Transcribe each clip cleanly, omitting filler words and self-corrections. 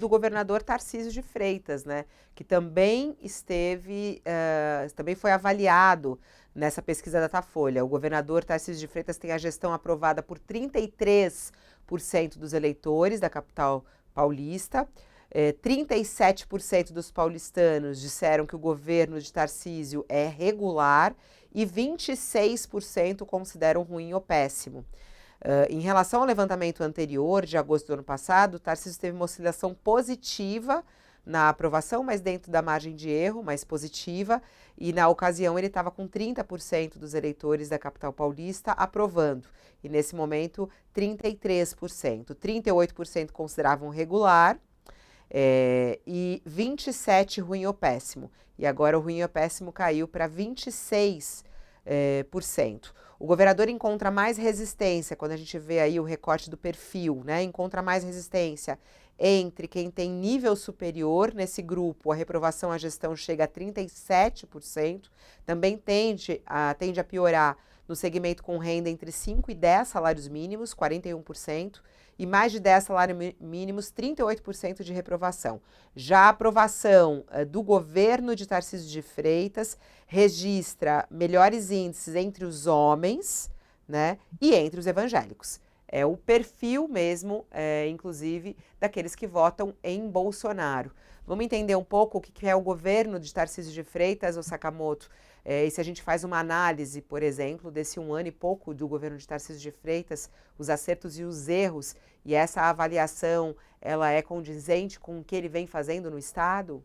do governador Tarcísio de Freitas, né, que também também foi avaliado nessa pesquisa Datafolha. O governador Tarcísio de Freitas tem a gestão aprovada por 33% dos eleitores da capital paulista. 37% dos paulistanos disseram que o governo de Tarcísio é regular e 26% consideram ruim ou péssimo. Em relação ao levantamento anterior, de agosto do ano passado, Tarcísio teve uma oscilação positiva na aprovação, mas dentro da margem de erro, mais positiva, e na ocasião ele estava com 30% dos eleitores da capital paulista aprovando, e nesse momento 33%. 38% consideravam regular, e 27% ruim ou péssimo. E agora o ruim ou péssimo caiu para 26%. O governador encontra mais resistência, quando a gente vê aí o recorte do perfil, né? Encontra mais resistência entre quem tem nível superior nesse grupo, a reprovação à gestão chega a 37%, também tende a piorar no segmento com renda entre 5 e 10 salários mínimos, 41%, e mais de 10 salários mínimos, 38% de reprovação. Já a aprovação do governo de Tarcísio de Freitas registra melhores índices entre os homens, né, e entre os evangélicos. É o perfil mesmo, inclusive, daqueles que votam em Bolsonaro. Vamos entender um pouco o que é o governo de Tarcísio de Freitas, ô Sakamoto? E se a gente faz uma análise, por exemplo, desse 1 ano e pouco do governo de Tarcísio de Freitas, os acertos e os erros, e essa avaliação, ela é condizente com o que ele vem fazendo no Estado?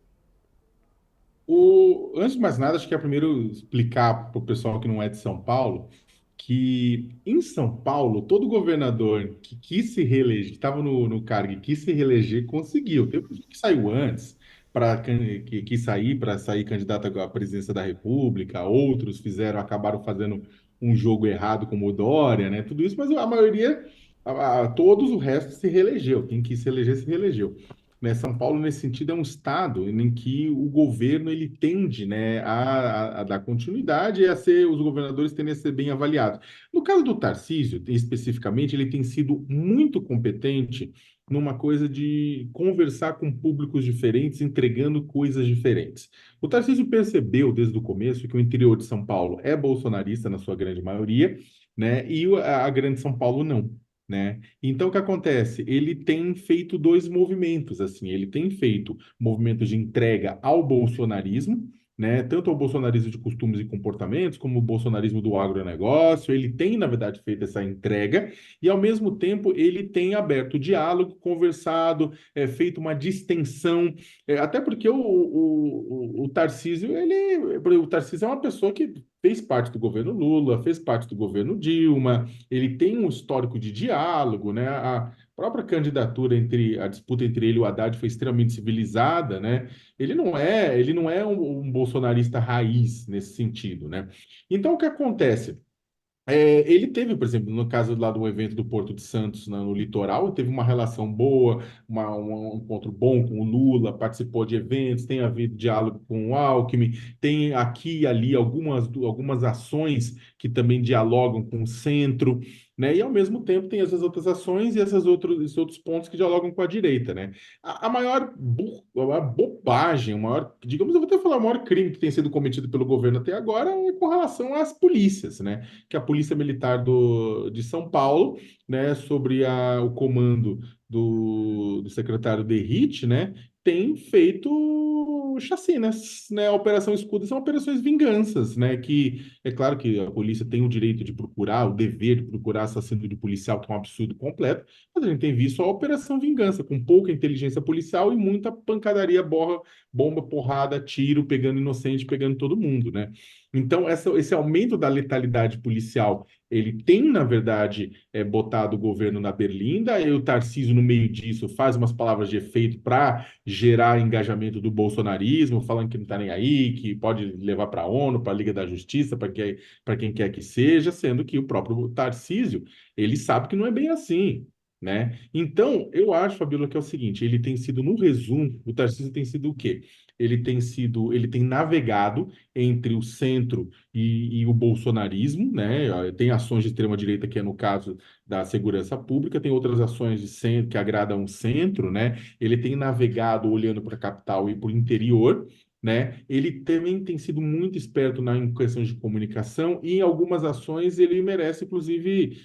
Antes de mais nada, acho que é primeiro explicar para o pessoal que não é de São Paulo que em São Paulo, todo governador que quis se reeleger, que estava no cargo e quis se reeleger, conseguiu. Teve gente que saiu antes, que quis sair para sair candidato à presidência da República, outros acabaram fazendo um jogo errado como o Dória, né? Tudo isso, mas a maioria, todos o resto se reelegeu. Quem quis se eleger, se reelegeu, né? São Paulo, nesse sentido, é um estado em que o governo ele tende, né, a dar continuidade e a ser, os governadores tendem a ser bem avaliados. No caso do Tarcísio, especificamente, ele tem sido muito competente numa coisa de conversar com públicos diferentes, entregando coisas diferentes. O Tarcísio percebeu desde o começo que o interior de São Paulo é bolsonarista na sua grande maioria, né, e a grande São Paulo não. Né? Então, o que acontece? Ele tem feito dois movimentos, assim, ele tem feito movimentos de entrega ao bolsonarismo, né? Tanto ao bolsonarismo de costumes e comportamentos, como o bolsonarismo do agronegócio, ele tem, na verdade, feito essa entrega, e ao mesmo tempo ele tem aberto diálogo, conversado, feito uma distensão, até porque o Tarcísio, o Tarcísio é uma pessoa que fez parte do governo Lula, fez parte do governo Dilma, ele tem um histórico de diálogo, né? A própria candidatura a disputa entre ele e o Haddad foi extremamente civilizada, né? Ele não é um bolsonarista raiz nesse sentido, né? Então, o que acontece? Ele teve, por exemplo, no caso lá do evento do Porto de Santos, no litoral, teve uma relação boa, um encontro bom com o Lula, participou de eventos, tem havido diálogo com o Alckmin, tem aqui e ali algumas ações que também dialogam com o centro, né? E ao mesmo tempo tem essas outras ações e esses outros pontos que dialogam com a direita, né? A maior bobagem, digamos, eu vou até falar, o maior crime que tem sido cometido pelo governo até agora é com relação às polícias, né? Que a Polícia Militar de São Paulo, né, sobre o comando do secretário Derrite, né, tem feito chacinas, né? A Operação Escudo são operações vinganças, né? Que é claro que a polícia tem o direito de procurar, o dever de procurar assassino de policial, que é um absurdo completo, mas a gente tem visto a Operação Vingança, com pouca inteligência policial e muita pancadaria, bomba, porrada, tiro, pegando inocente, pegando todo mundo, né? Então, esse aumento da letalidade policial, ele tem, na verdade, botado o governo na berlinda, e o Tarcísio, no meio disso, faz umas palavras de efeito para gerar engajamento do bolsonarismo, falando que não está nem aí, que pode levar para a ONU, para a Liga da Justiça, para quem quer que seja, sendo que o próprio Tarcísio, ele sabe que não é bem assim. né? Então, eu acho, Fabíola, que é o seguinte, ele tem sido, no resumo, o Tarcísio tem sido o quê? Ele tem navegado entre o centro e o bolsonarismo, né? Tem ações de extrema-direita, que é no caso da segurança pública, tem outras ações de centro que agradam o centro, né? Ele tem navegado olhando para a capital e para o interior, né? Ele também tem sido muito esperto em questões de comunicação e em algumas ações ele merece, inclusive,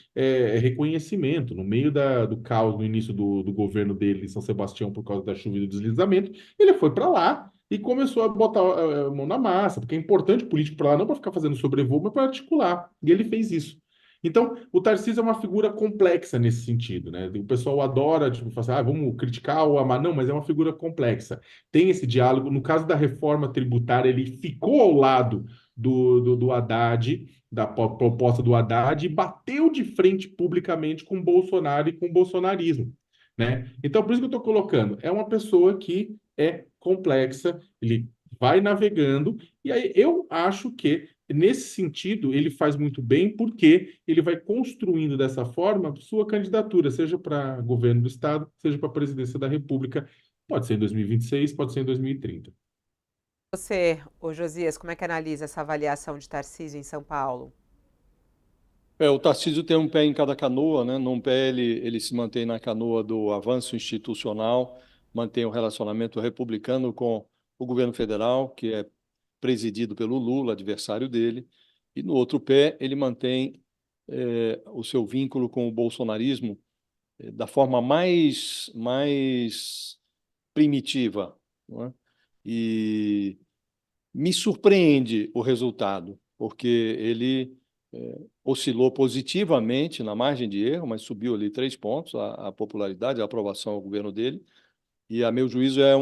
reconhecimento. No meio do caos no início do governo dele em São Sebastião por causa da chuva e do deslizamento, ele foi para lá e começou a botar a mão na massa, porque é importante o político para lá não para ficar fazendo sobrevoo, mas para articular. E ele fez isso. Então, o Tarcísio é uma figura complexa nesse sentido, né? O pessoal adora, tipo, falar assim, vamos criticar ou amar. Não, mas é uma figura complexa. Tem esse diálogo. No caso da reforma tributária, ele ficou ao lado do Haddad, da proposta do Haddad, e bateu de frente publicamente com o Bolsonaro e com o bolsonarismo, né? Então, por isso que eu estou colocando, é uma pessoa que é complexa, ele vai navegando, e aí eu acho que nesse sentido, ele faz muito bem porque ele vai construindo dessa forma sua candidatura, seja para governo do Estado, seja para a presidência da República. Pode ser em 2026, pode ser em 2030. Você, ô Josias, como é que analisa essa avaliação de Tarcísio em São Paulo? O Tarcísio tem um pé em cada canoa, né? Num pé ele se mantém na canoa do avanço institucional, mantém o relacionamento republicano com o governo federal, que é presidido pelo Lula, adversário dele, e no outro pé ele mantém o seu vínculo com o bolsonarismo da forma mais primitiva, não é? E me surpreende o resultado, porque ele oscilou positivamente na margem de erro, mas subiu ali 3 pontos a popularidade, a aprovação ao governo dele, e a meu juízo é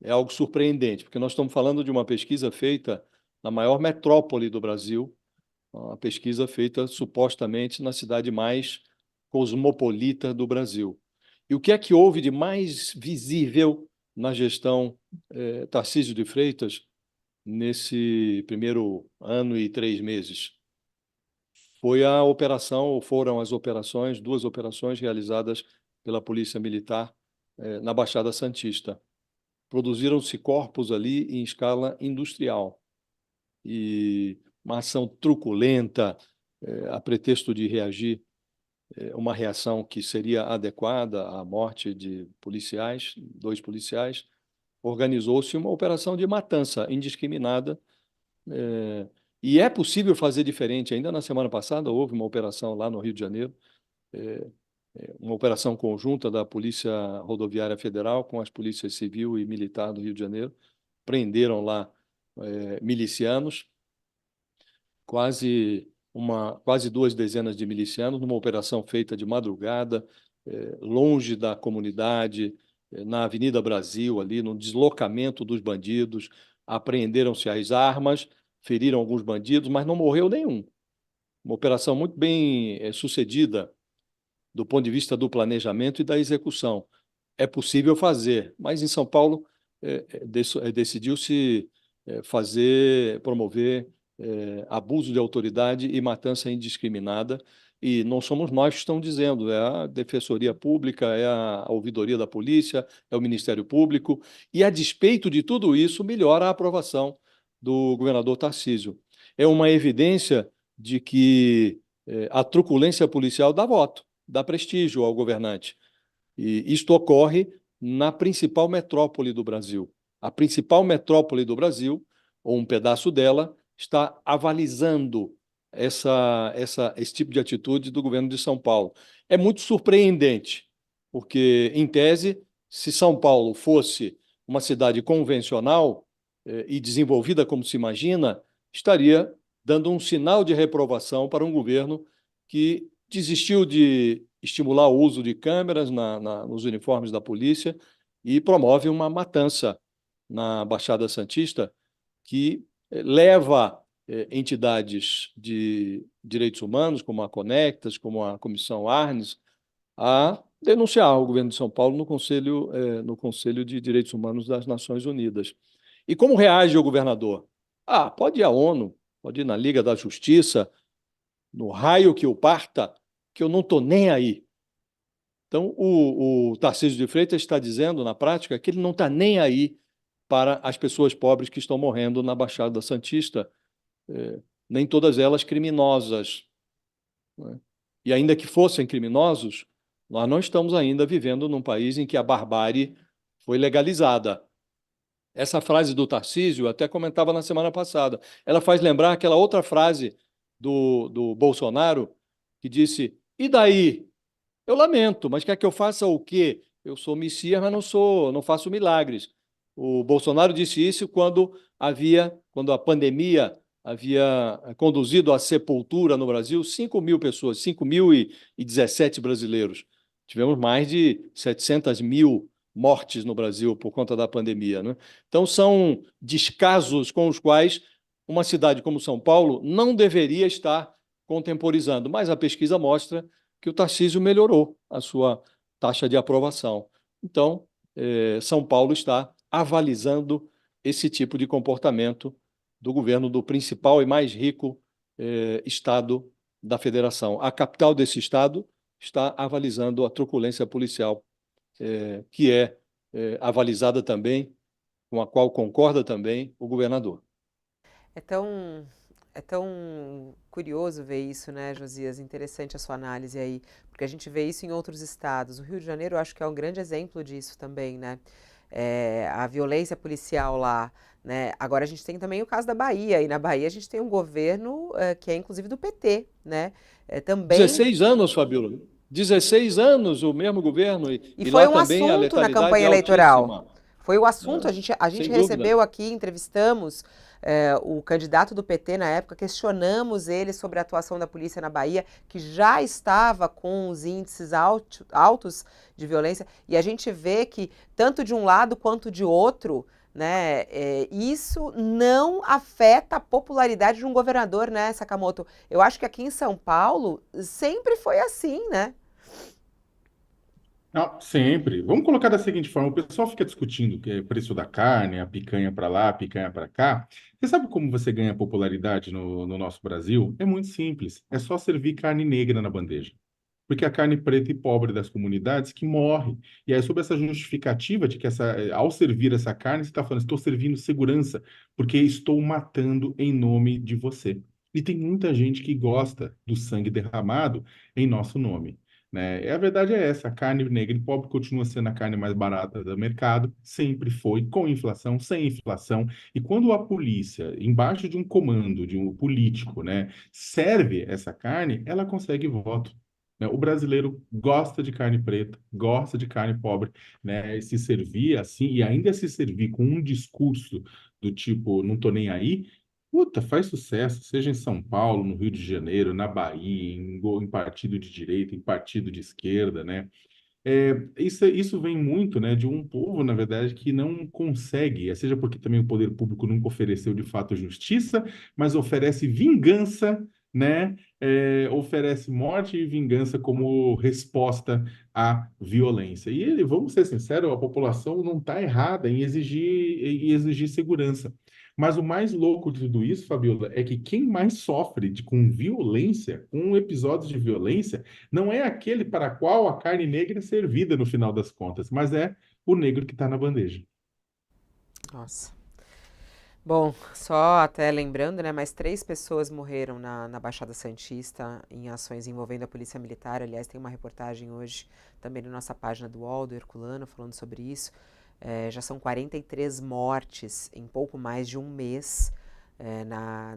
algo surpreendente, porque nós estamos falando de uma pesquisa feita na maior metrópole do Brasil, uma pesquisa feita supostamente na cidade mais cosmopolita do Brasil. E o que é que houve de mais visível na gestão Tarcísio de Freitas nesse primeiro ano e 3 meses? Foram as operações, 2 operações realizadas pela Polícia Militar na Baixada Santista. Produziram-se corpos ali em escala industrial. E uma ação truculenta, a pretexto de reagir, uma reação que seria adequada à morte de policiais, 2 policiais, organizou-se uma operação de matança indiscriminada. E é possível fazer diferente. Ainda na semana passada houve uma operação lá no Rio de Janeiro, uma operação conjunta da Polícia Rodoviária Federal com as polícias civil e militar do Rio de Janeiro. Prenderam lá milicianos, quase 2 dezenas de milicianos, numa operação feita de madrugada, longe da comunidade, na Avenida Brasil, ali no deslocamento dos bandidos. Apreenderam-se as armas, feriram alguns bandidos, mas não morreu nenhum. Uma operação muito bem sucedida do ponto de vista do planejamento e da execução. É possível fazer, mas em São Paulo decidiu-se promover abuso de autoridade e matança indiscriminada, e não somos nós que estamos dizendo, é a Defensoria Pública, é a Ouvidoria da Polícia, é o Ministério Público, e a despeito de tudo isso, melhora a aprovação do governador Tarcísio. É uma evidência de que a truculência policial dá voto, dá prestígio ao governante. E isto ocorre na principal metrópole do Brasil. A principal metrópole do Brasil, ou um pedaço dela, está avalizando esse tipo de atitude do governo de São Paulo. É muito surpreendente, porque, em tese, se São Paulo fosse uma cidade convencional e desenvolvida como se imagina, estaria dando um sinal de reprovação para um governo que desistiu de estimular o uso de câmeras nos uniformes da polícia e promove uma matança na Baixada Santista que leva entidades de direitos humanos, como a Conectas, como a Comissão Arnes, a denunciar o governo de São Paulo no Conselho de Direitos Humanos das Nações Unidas. E como reage o governador? Pode ir à ONU, pode ir na Liga da Justiça, no raio que o parta, que eu não estou nem aí. Então, o Tarcísio de Freitas está dizendo, na prática, que ele não está nem aí para as pessoas pobres que estão morrendo na Baixada Santista, nem todas elas criminosas, né? E ainda que fossem criminosos, nós não estamos ainda vivendo num país em que a barbárie foi legalizada. Essa frase do Tarcísio, eu até comentava na semana passada, ela faz lembrar aquela outra frase do Bolsonaro, que disse: e daí? Eu lamento, mas quer que eu faça o quê? Eu sou Messias, mas não faço milagres. O Bolsonaro disse isso quando a pandemia havia conduzido à sepultura no Brasil 5.000 pessoas, 5.017 brasileiros. Tivemos mais de 700.000 mortes no Brasil por conta da pandemia, né? Então, são descasos com os quais uma cidade como São Paulo não deveria estar contemporizando, mas a pesquisa mostra que o Tarcísio melhorou a sua taxa de aprovação. Então, São Paulo está avalizando esse tipo de comportamento do governo do principal e mais rico estado da federação. A capital desse estado está avalizando a truculência policial, que é avalizada também, com a qual concorda também o governador. É tão curioso ver isso, né, Josias? Interessante a sua análise aí, porque a gente vê isso em outros estados. O Rio de Janeiro, eu acho que é um grande exemplo disso também, né? A violência policial lá, né? Agora a gente tem também o caso da Bahia, e na Bahia a gente tem um governo que é inclusive do PT, né? Também. 16 anos, Fabíola. 16 anos o mesmo governo, E e foi lá um também a assunto na letalidade campanha é eleitoral. altíssima. Foi o assunto, Né? a gente Sem dúvida. recebeu aqui, entrevistamos o candidato do PT na época, questionamos ele sobre a atuação da polícia na Bahia, que já estava com os índices altos de violência, e a gente vê que, tanto de um lado quanto de outro, né, isso não afeta a popularidade de um governador, né, Sakamoto? Eu acho que aqui em São Paulo sempre foi assim, né? Não, sempre. Vamos colocar da seguinte forma: o pessoal fica discutindo que é preço da carne, a picanha para lá, a picanha para cá. Você sabe como você ganha popularidade no nosso Brasil? É muito simples. É só servir carne negra na bandeja. Porque a carne preta e pobre das comunidades que morre. E aí, sob essa justificativa de que ao servir essa carne, você está falando: estou servindo segurança, porque estou matando em nome de você. E tem muita gente que gosta do sangue derramado em nosso nome, né? E a verdade é essa: a carne negra e pobre continua sendo a carne mais barata do mercado, sempre foi, com inflação, sem inflação. E quando a polícia, embaixo de um comando de um político, né, serve essa carne, ela consegue voto, né? O brasileiro gosta de carne preta, gosta de carne pobre, né? E se servir assim, e ainda se servir com um discurso do tipo, não tô nem aí, puta, faz sucesso, seja em São Paulo, no Rio de Janeiro, na Bahia, em partido de direita, em partido de esquerda, né? Isso vem muito, né, de um povo, na verdade, que não consegue, seja porque também o poder público nunca ofereceu de fato justiça, mas oferece vingança, né? Oferece morte e vingança como resposta à violência. E vamos ser sinceros, a população não está errada em exigir segurança. Mas o mais louco de tudo isso, Fabiola, é que quem mais sofre com violência, com episódios de violência, não é aquele para qual a carne negra é servida no final das contas, mas é o negro que está na bandeja. Nossa. Bom, só até lembrando, né, mais 3 pessoas morreram na Baixada Santista em ações envolvendo a Polícia Militar. Aliás, tem uma reportagem hoje também na nossa página do UOL, do Herculano, falando sobre isso. Já são 43 mortes em pouco mais de um mês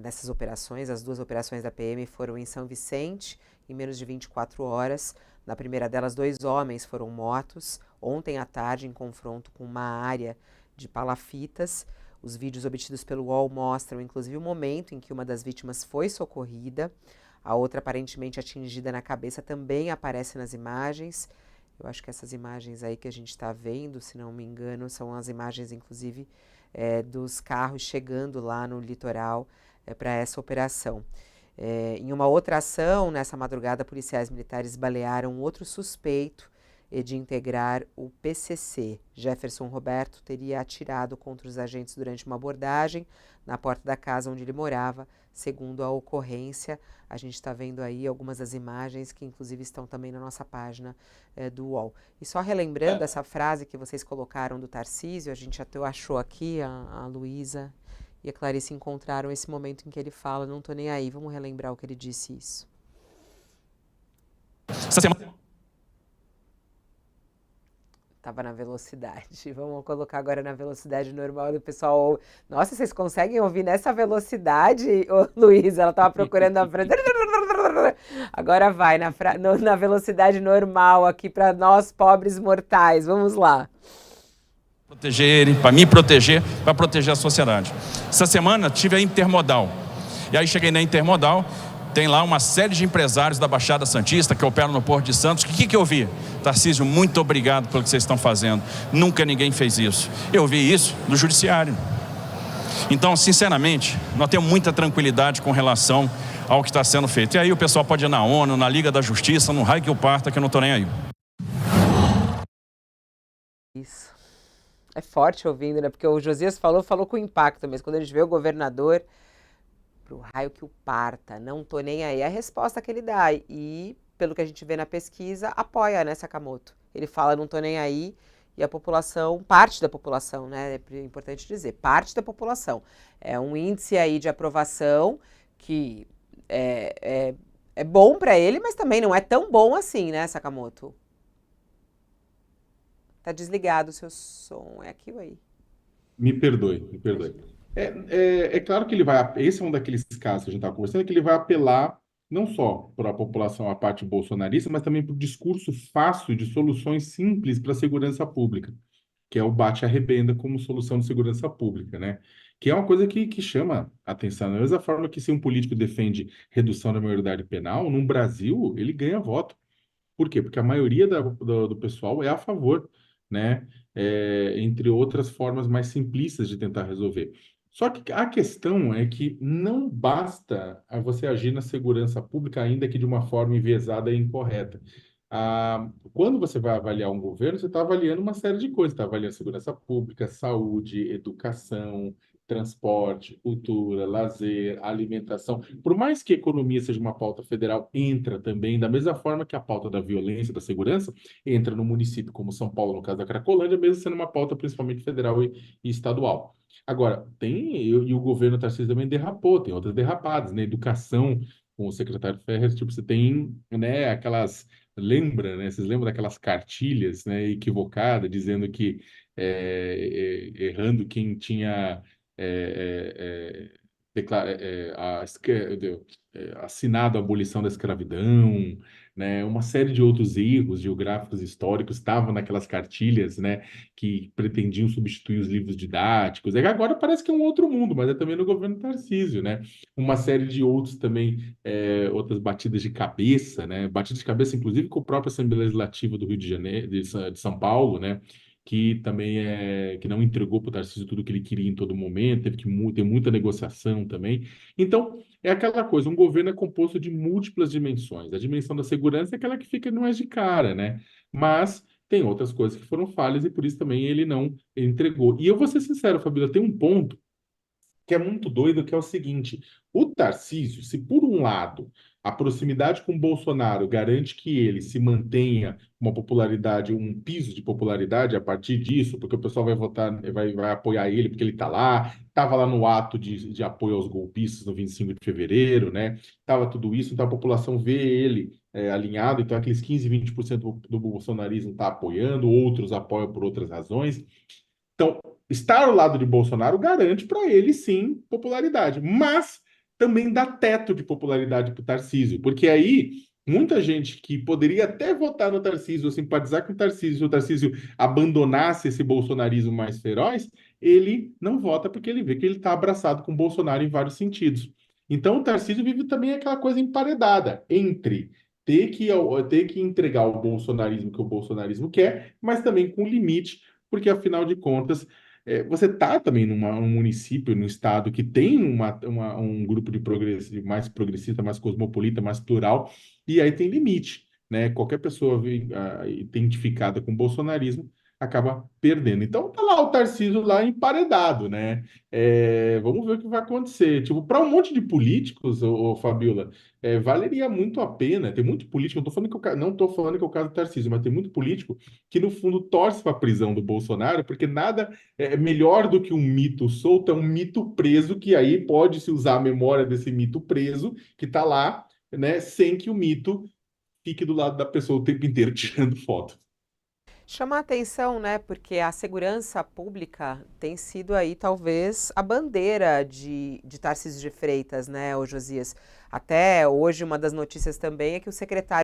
nessas operações. As 2 operações da PM foram em São Vicente, em menos de 24 horas. Na primeira delas, 2 homens foram mortos ontem à tarde em confronto com uma área de palafitas. Os vídeos obtidos pelo UOL mostram, inclusive, o momento em que uma das vítimas foi socorrida. A outra, aparentemente atingida na cabeça, também aparece nas imagens. Eu acho que essas imagens aí que a gente está vendo, se não me engano, são as imagens, inclusive, dos carros chegando lá no litoral para essa operação. Em uma outra ação, nessa madrugada, policiais militares balearam outro suspeito e de integrar o PCC. Jefferson Roberto teria atirado contra os agentes durante uma abordagem na porta da casa onde ele morava, segundo a ocorrência. A gente está vendo aí algumas das imagens que inclusive estão também na nossa página do UOL. E só relembrando essa frase que vocês colocaram do Tarcísio, a gente até achou aqui, a Luísa e a Clarice encontraram esse momento em que ele fala, não tô nem aí, vamos relembrar o que ele disse isso. Essa semana... Tava na velocidade. Vamos colocar agora na velocidade normal do pessoal. Nossa, vocês conseguem ouvir nessa velocidade? Ô, Luísa, ela tava procurando a frase. Agora vai na velocidade normal aqui para nós pobres mortais. Vamos lá. Proteger ele, para me proteger, para proteger a sociedade. Essa semana tive a Intermodal. E aí cheguei na Intermodal, tem lá uma série de empresários da Baixada Santista que operam no Porto de Santos. O que eu vi? Tarcísio, muito obrigado pelo que vocês estão fazendo. Nunca ninguém fez isso. Eu vi isso no Judiciário. Então, sinceramente, nós temos muita tranquilidade com relação ao que está sendo feito. E aí o pessoal pode ir na ONU, na Liga da Justiça, no raio que o parta, que eu não estou nem aí. Isso. É forte ouvindo, né? Porque o Josias falou com impacto, mas quando a gente vê o governador, pro raio que o parta, não tô nem aí, é a resposta que ele dá. E, pelo que a gente vê na pesquisa, apoia, né, Sakamoto? Ele fala, não tô nem aí, e a população, parte da população, né, é importante dizer, parte da população. É um índice aí de aprovação que é bom para ele, mas também não é tão bom assim, né, Sakamoto? Tá desligado o seu som, é aqui ou aí? Me perdoe, me perdoe. É claro que ele vai. Esse é um daqueles casos que a gente estava conversando, que ele vai apelar não só para a população, a parte bolsonarista, mas também para o discurso fácil de soluções simples para a segurança pública, que é o bate-arrebenda como solução de segurança pública, né? Que é uma coisa que chama a atenção. Da mesma forma que se um político defende redução da maioridade penal, no Brasil ele ganha voto. Por quê? Porque a maioria do pessoal é a favor, né? Entre outras formas mais simplistas de tentar resolver. Só que a questão é que não basta você agir na segurança pública, ainda que de uma forma enviesada e incorreta. Quando você vai avaliar um governo, você está avaliando uma série de coisas. Está avaliando segurança pública, saúde, educação, transporte, cultura, lazer, alimentação. Por mais que a economia seja uma pauta federal, entra também, da mesma forma que a pauta da violência, da segurança, entra no município como São Paulo, no caso da Cracolândia, mesmo sendo uma pauta principalmente federal e estadual. Agora, e o governo Tarcísio também derrapou, tem outras derrapadas, né? Educação, com o secretário Ferres, tipo, você tem, né, aquelas... Lembra, né? Vocês lembram daquelas cartilhas, né, equivocadas, dizendo que errando quem tinha assinado a abolição da escravidão, né? Uma série de outros erros geográficos históricos estavam naquelas cartilhas, né, que pretendiam substituir os livros didáticos. Agora parece que é um outro mundo, mas é também no governo Tarcísio, né? Uma série de outros também, outras batidas de cabeça, né? Batidas de cabeça, inclusive, com a própria Assembleia Legislativa do Rio de Janeiro, de São Paulo, né? Que também que não entregou para o Tarcísio tudo que ele queria em todo momento, teve que ter muita negociação também. Então, é aquela coisa, um governo é composto de múltiplas dimensões. A dimensão da segurança é aquela que fica mais de cara, né? Mas tem outras coisas que foram falhas e por isso também ele não entregou. E eu vou ser sincero, Fabíola, tem um ponto que é muito doido, que é o seguinte: o Tarcísio, se por um lado a proximidade com o Bolsonaro garante que ele se mantenha uma popularidade, um piso de popularidade a partir disso, porque o pessoal vai votar, vai apoiar ele porque ele está lá, estava lá no ato de apoio aos golpistas no 25 de fevereiro, né? Estava tudo isso, então a população vê ele alinhado, então aqueles 15, 20% do bolsonarismo está apoiando, outros apoiam por outras razões. Então, estar ao lado de Bolsonaro garante para ele, sim, popularidade. Mas também dá teto de popularidade para o Tarcísio. Porque aí, muita gente que poderia até votar no Tarcísio, ou simpatizar com o Tarcísio, se o Tarcísio abandonasse esse bolsonarismo mais feroz, ele não vota porque ele vê que ele está abraçado com o Bolsonaro em vários sentidos. Então, o Tarcísio vive também aquela coisa emparedada entre ter que entregar o bolsonarismo que o bolsonarismo quer, mas também com limite, porque, afinal de contas, você está também num município, num estado que tem um grupo de mais progressista, mais cosmopolita, mais plural, e aí tem limite. né? Qualquer pessoa identificada com bolsonarismo acaba perdendo. Então tá lá o Tarcísio lá emparedado, né? Vamos ver o que vai acontecer. Tipo, para um monte de políticos, ô Fabiola, valeria muito a pena. Tem muito político, não estou falando que é o caso do Tarcísio, mas tem muito político que, no fundo, torce para a prisão do Bolsonaro, porque nada é melhor do que um mito solto, é um mito preso, que aí pode-se usar a memória desse mito preso, que está lá, né? Sem que o mito fique do lado da pessoa o tempo inteiro tirando foto. Chamar atenção, né? Porque a segurança pública tem sido aí talvez a bandeira de Tarcísio de Freitas, né, ô Josias? Até hoje uma das notícias também é que o secretário